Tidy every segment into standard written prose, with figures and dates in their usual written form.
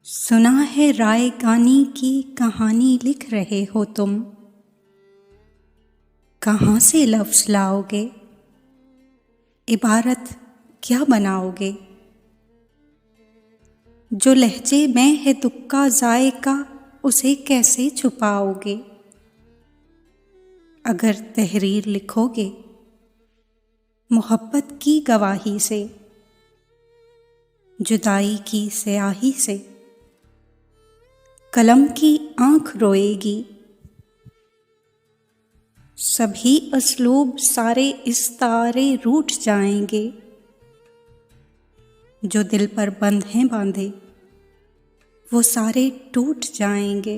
सुना है राय गानी की कहानी लिख रहे हो तुम। कहाँ से लफ्ज़ लाओगे, इबारत क्या बनाओगे। जो लहजे में है दुख का जायका, उसे कैसे छुपाओगे। अगर तहरीर लिखोगे मोहब्बत की गवाही से, जुदाई की स्याही से कलम की आँख रोएगी। सभी असलूब सारे इस्तारे रूठ जाएंगे। जो दिल पर बंध हैं बांधे वो सारे टूट जाएंगे।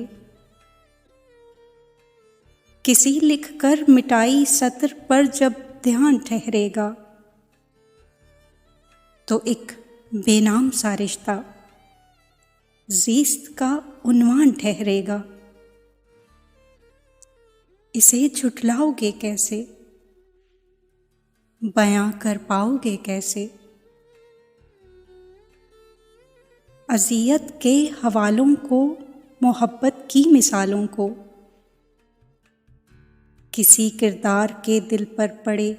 किसी लिखकर मिटाई सत्र पर जब ध्यान ठहरेगा, तो एक बेनाम सा रिश्ता ज़ीस्त का उन्वान ठहरेगा। इसे झुठलाओगे कैसे, बयां कर पाओगे कैसे। अज़ियत के हवालों को, मोहब्बत की मिसालों को, किसी किरदार के दिल पर पड़े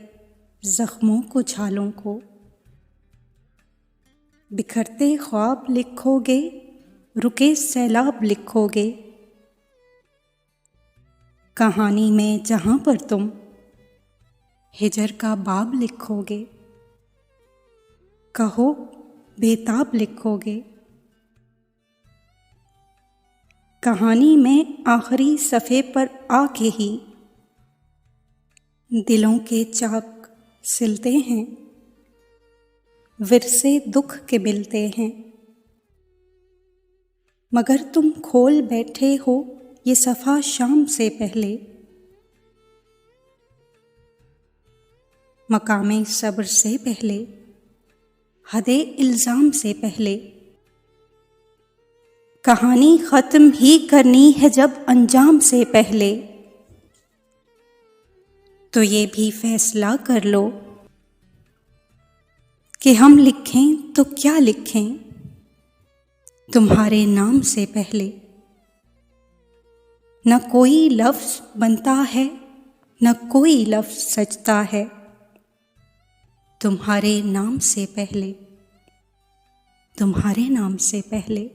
ज़ख्मों को, छालों को, बिखरते ख्वाब लिखोगे, रुके सैलाब लिखोगे। कहानी में जहाँ पर तुम हिजर का बाब लिखोगे, कहो बेताब लिखोगे। कहानी में आखिरी सफ़े पर आके ही दिलों के चाक सिलते हैं, विरसे दुख के मिलते हैं। मगर तुम खोल बैठे हो ये सफ़ा शाम से पहले। मकामे सब्र से पहले, हदे इल्ज़ाम से पहले। कहानी ख़त्म ही करनी है जब अंजाम से पहले। तो ये भी फैसला कर लो कि हम लिखें तो क्या लिखें, तुम्हारे नाम से पहले। न कोई लफ्ज़ बनता है, न कोई लफ्ज़ सजता है, तुम्हारे नाम से पहले, तुम्हारे नाम से पहले।